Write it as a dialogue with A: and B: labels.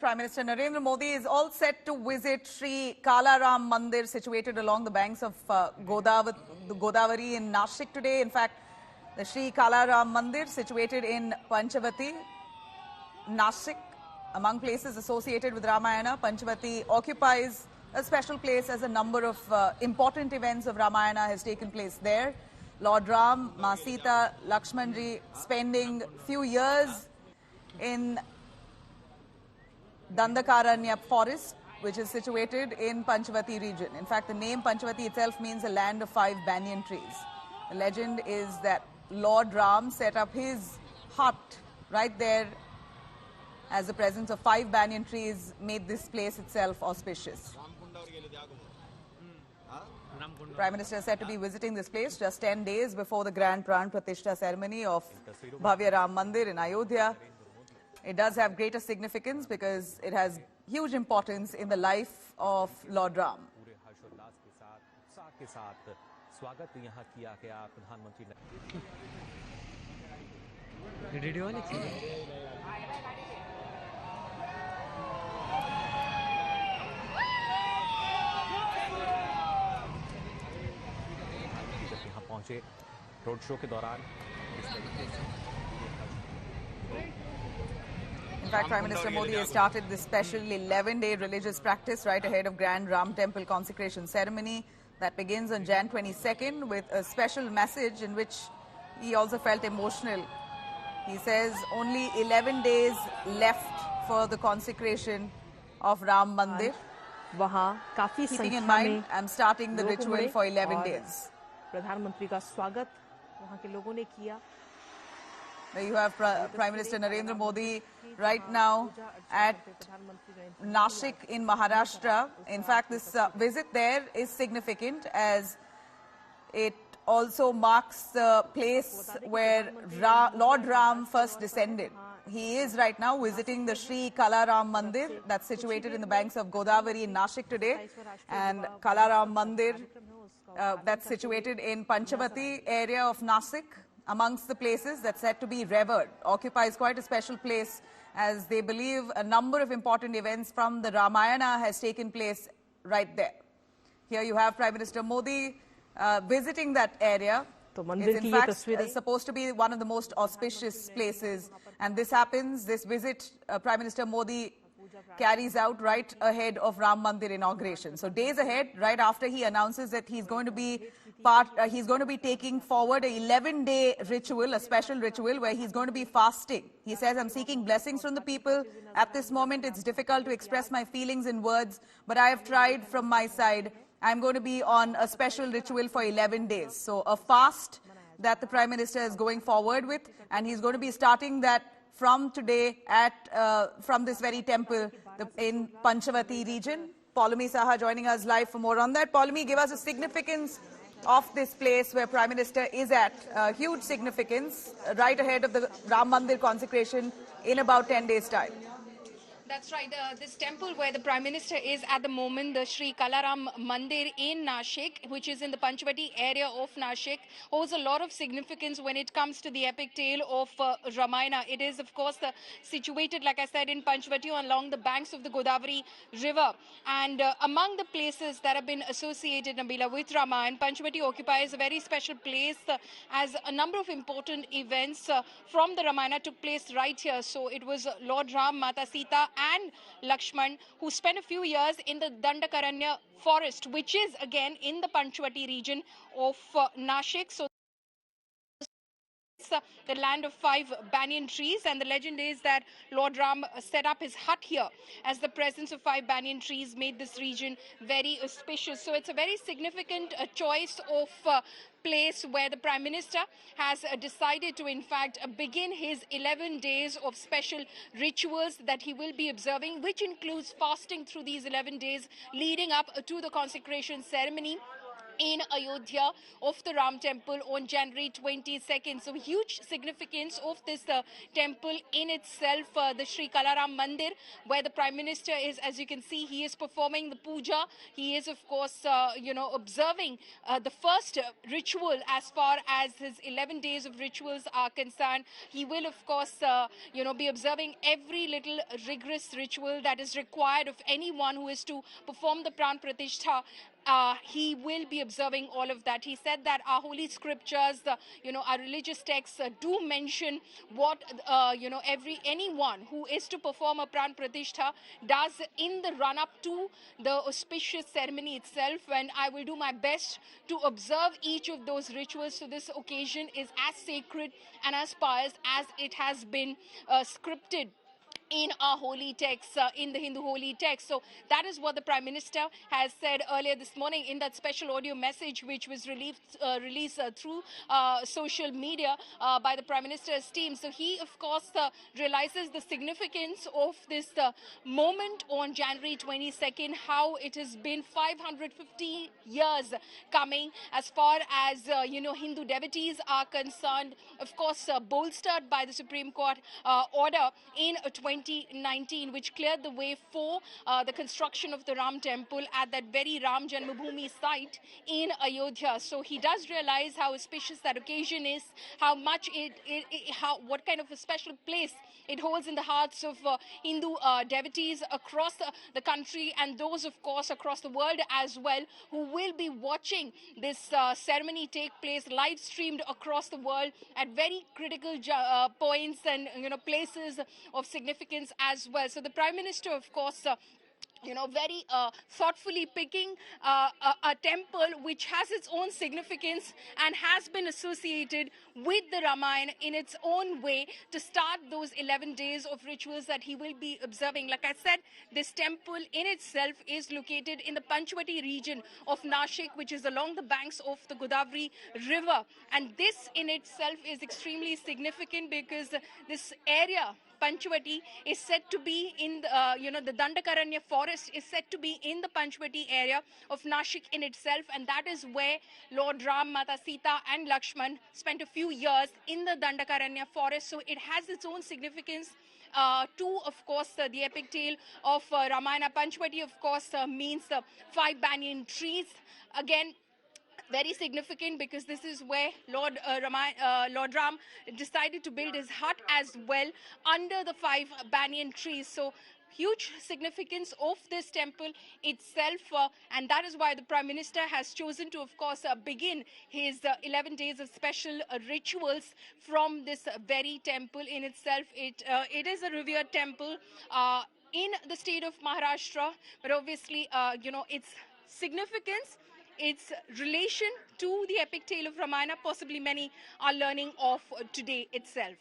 A: Prime Minister Narendra Modi is all set to visit Sri Kalaram Mandir situated along the banks of Godavari in Nasik today. In fact, the Sri Kalaram Mandir situated in Panchavati, Nasik, among places associated with Ramayana. Panchavati occupies a special place as a number of important events of Ramayana has taken place there. Lord Ram, Ma Sita, Lakshmanji spending few years in Dandakaranya forest, which is situated in Panchavati region. In fact, the name Panchavati itself means a land of 5 banyan trees. The legend is that Lord Ram set up his hut right there as the presence of 5 banyan trees made this place itself auspicious. Prime Minister is said to be visiting this place just 10 days before the grand Pran Pratishtha ceremony of Bhavya Ram Mandir in Ayodhya. It does have greater significance because it has huge importance in the life of Lord Ram.
B: Road show के दौरान
A: In fact, Prime Minister Modi has started this special 11-day religious practice right ahead of Grand Ram Temple consecration ceremony that begins on Jan 22nd with a special message in which he also felt emotional. He says only 11 days left for the consecration of Ram Mandir. Keeping in mind, I'm starting the ritual for 11 days.
C: प्रधानमंत्री का स्वागत वहां के लोगों ने किया.
A: There you have Prime Minister Narendra Modi right now at Nasik in Maharashtra. In fact, this visit there is significant as it also marks the place where Lord Ram first descended. He is right now visiting the Sri Kalaram Mandir that's situated in the banks of Godavari in Nasik today. And Kalaram Mandir that's situated in Panchavati area of Nasik, amongst the places that's said to be revered, occupies quite a special place as they believe a number of important events from the Ramayana has taken place right there. Here you have Prime Minister Modi visiting that area. It's in fact supposed to be one of the most auspicious places, and this visit Prime Minister Modi carries out right ahead of Ram Mandir inauguration. So days ahead, right after he announces that he's going to be taking forward a 11-day ritual, a special ritual where he's going to be fasting. He says, I'm seeking blessings from the people. At this moment, it's difficult to express my feelings in words, but I have tried from my side. I'm going to be on a special ritual for 11 days. So a fast that the Prime Minister is going forward with, and he's going to be starting that from today from this very temple in Panchavati region. Paulami Saha joining us live for more on that. Paulami, give us the significance of this place where Prime Minister is at. Huge significance right ahead of the Ram Mandir consecration in about 10 days' time.
D: That's right. This temple where the Prime Minister is at the moment, the Sri Kalaram Mandir in Nasik, which is in the Panchavati area of Nasik, holds a lot of significance when it comes to the epic tale of Ramayana. It is, of course, situated, like I said, in Panchavati along the banks of the Godavari river. And among the places that have been associated, Nabila, with Ramayana, Panchavati occupies a very special place as a number of important events from the Ramayana took place right here. So it was Lord Ram, Mata Sita, and Lakshman, who spent a few years in the Dandakaranya forest, which is again in the Panchavati region of Nasik. So it's the land of 5 banyan trees, and the legend is that Lord Ram set up his hut here as the presence of 5 banyan trees made this region very auspicious. So it's a very significant choice of place where the Prime Minister has decided to in fact begin his 11 days of special rituals that he will be observing, which includes fasting through these 11 days leading up to the consecration ceremony. in Ayodhya of the Ram temple on January 22nd. So huge significance of this temple in itself, the Sri Kalaram Mandir, where the Prime Minister is, as you can see, he is performing the puja. He is, of course, observing the first ritual as far as his 11 days of rituals are concerned. He will, of course, be observing every little rigorous ritual that is required of anyone who is to perform the Pran Pratishtha. He will be observing all of that. He said that our holy scriptures, our religious texts do mention what, anyone who is to perform a Pran Pratishtha does in the run-up to the auspicious ceremony itself, and I will do my best to observe each of those rituals. So this occasion is as sacred and as pious as it has been scripted in our holy text, in the Hindu holy text. So that is what the Prime Minister has said earlier this morning in that special audio message which was released through social media by the Prime Minister's team. So he, of course, realizes the significance of this moment on January 22nd, how it has been 550 years coming as far as, Hindu devotees are concerned, of course, bolstered by the Supreme Court order in 2019, which cleared the way for the construction of the Ram temple at that very Ram Janmabhoomi site in Ayodhya. So he does realize how auspicious that occasion is, how much what kind of a special place it holds in the hearts of Hindu devotees across the country, and those, of course, across the world as well, who will be watching this ceremony take place live streamed across the world at very critical points and places of significance as well. So the Prime Minister, of course, very thoughtfully picking a temple which has its own significance and has been associated with the Ramayana in its own way to start those 11 days of rituals that he will be observing. Like I said, this temple in itself is located in the Panchvati region of Nasik, which is along the banks of the Godavari River. And this in itself is extremely significant because this area, Panchvati, is said to be in the Dandakaranya forest is said to be in the Panchvati area of Nashik in itself, and that is where Lord Ram, Mata Sita and Lakshman spent a few years in the Dandakaranya forest. So it has its own significance to, of course, the epic tale of Ramayana. Panchvati, of course, means 5 banyan trees. Again, very significant because this is where Lord Ram decided to build his hut as well under the 5 banyan trees. So huge significance of this temple itself, and that is why the Prime Minister has chosen to, of course, begin his 11 days of special rituals from this very temple in itself. It is a revered temple in the state of Maharashtra, but obviously, its significance, its relation to the epic tale of Ramayana, possibly many are learning of today itself.